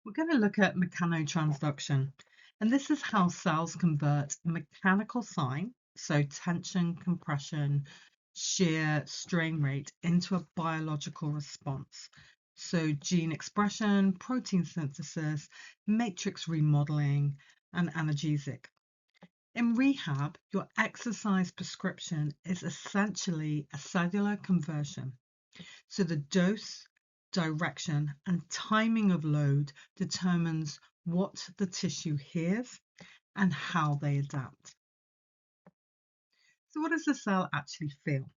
We're going to look at mechanotransduction, and this is how cells convert a mechanical sign, so tension, compression, shear, strain rate, into a biological response. So gene expression, protein synthesis, matrix remodeling, and analgesic. In rehab, your exercise prescription is essentially a cellular conversion. So the dose, direction, and timing of load determines what the tissue hears and how they adapt. So what does the cell actually feel?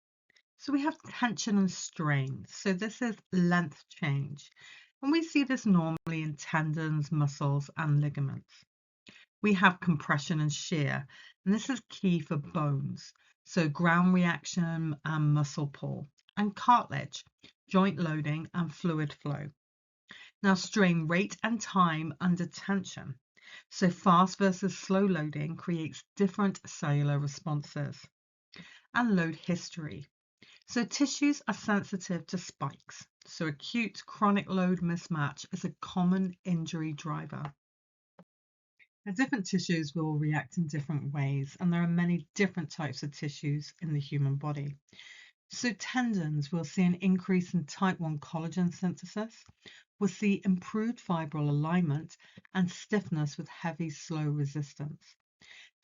So we have tension and strain. So this is length change. And we see this normally in tendons, muscles, and ligaments. We have compression and shear, and this is key for bones. So ground reaction and muscle pull, and cartilage, joint loading and fluid flow. Now strain rate and time under tension. So fast versus slow loading creates different cellular responses. And load history. So tissues are sensitive to spikes. So acute chronic load mismatch is a common injury driver. Now, different tissues will react in different ways, and there are many different types of tissues in the human body. So tendons will see an increase in type 1 collagen synthesis. We'll see improved fibril alignment and stiffness with heavy, slow resistance.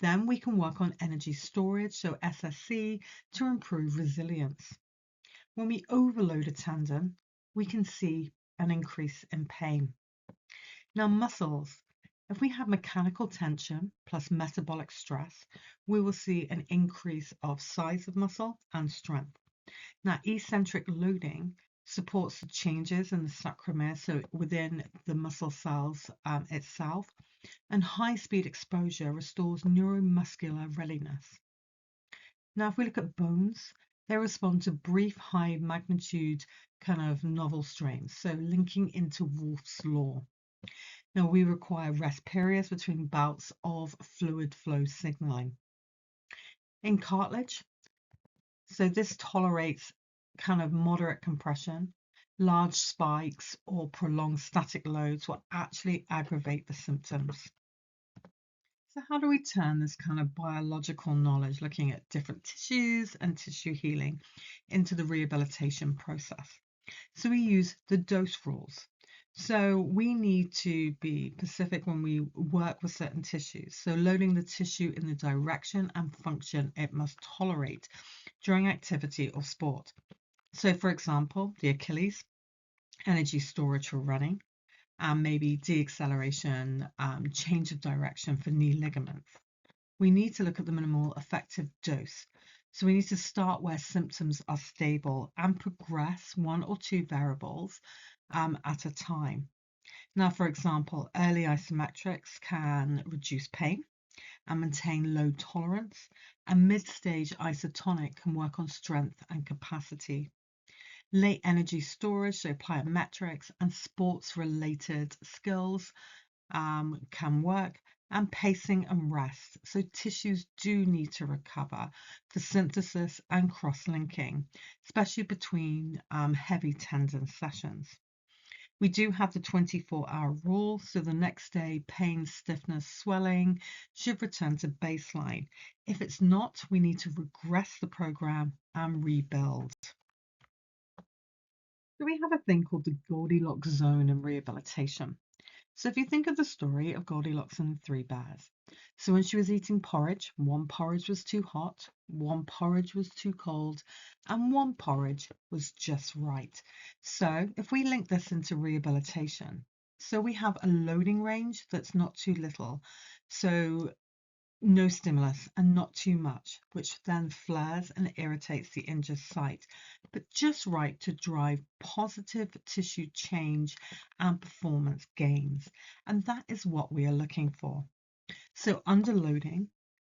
Then we can work on energy storage, so SSC, to improve resilience. When we overload a tendon, we can see an increase in pain. Now, muscles. If we have mechanical tension plus metabolic stress, we will see an increase of size of muscle and strength. Now, eccentric loading supports the changes in the sarcomere, so within the muscle cells itself, and high-speed exposure restores neuromuscular readiness. Now, if we look at bones, they respond to brief high magnitude kind of novel strains, so linking into Wolff's law. Now, we require rest periods between bouts of fluid flow signaling. In cartilage, so this tolerates kind of moderate compression. Large spikes or prolonged static loads will actually aggravate the symptoms. So how do we turn this kind of biological knowledge, looking at different tissues and tissue healing, into the rehabilitation process? So we use the dose rules. So we need to be specific when we work with certain tissues. So loading the tissue in the direction and function it must tolerate during activity or sport. So for example, the Achilles, energy storage for running, and maybe deacceleration, change of direction for knee ligaments. We need to look at the minimal effective dose. So we need to start where symptoms are stable and progress one or two variables at a time. Now, for example, early isometrics can reduce pain and maintain load tolerance, and mid-stage isotonic can work on strength and capacity. Late energy storage, so plyometrics and sports-related skills can work, and pacing and rest. So tissues do need to recover for synthesis and cross-linking, especially between heavy tendon sessions. We do have the 24-hour rule, so the next day, pain, stiffness, swelling should return to baseline. If it's not, we need to regress the program and rebuild. So we have a thing called the Goldilocks zone in rehabilitation. So if you think of the story of Goldilocks and the Three Bears, so when she was eating porridge, one porridge was too hot, one porridge was too cold, and one porridge was just right. So if we link this into rehabilitation, so we have a loading range that's not too little, so no stimulus and not too much, which then flares and irritates the injured site, but just right to drive positive tissue change and performance gains. And that is what we are looking for. So underloading,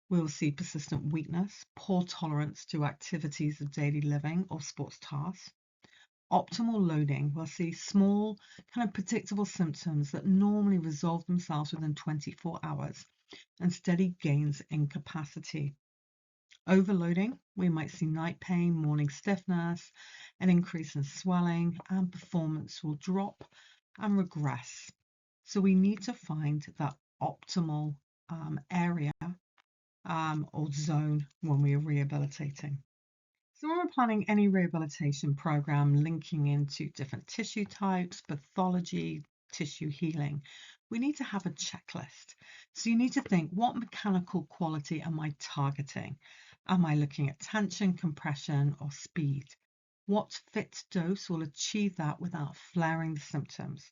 we will see persistent weakness, poor tolerance to activities of daily living or sports tasks. Optimal loading, we'll see small, kind of predictable symptoms that normally resolve themselves within 24 hours and steady gains in capacity. Overloading, we might see night pain, morning stiffness, an increase in swelling, and performance will drop and regress. So we need to find that optimal area or zone when we are rehabilitating. So when we're planning any rehabilitation program linking into different tissue types, pathology, tissue healing, we need to have a checklist. So you need to think, what mechanical quality am I targeting? Am I looking at tension, compression, or speed? What fit dose will achieve that without flaring the symptoms?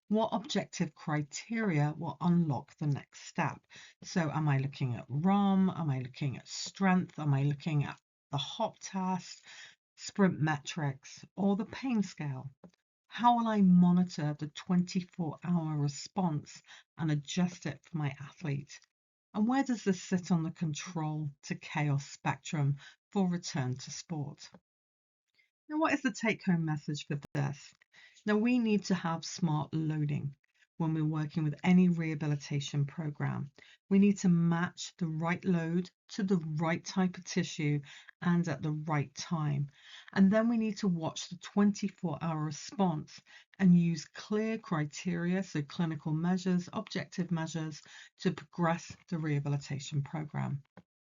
What objective criteria will unlock the next step? So am I looking at ROM? Am I looking at strength? Am I looking at the hop test, sprint metrics, or the pain scale? How will I monitor the 24-hour response and adjust it for my athlete? And where does this sit on the control to chaos spectrum for return to sport? Now, what is the take-home message for this? Now, we need to have smart loading when we're working with any rehabilitation program. We need to match the right load to the right type of tissue and at the right time. And then we need to watch the 24-hour response and use clear criteria, so clinical measures, objective measures, to progress the rehabilitation program.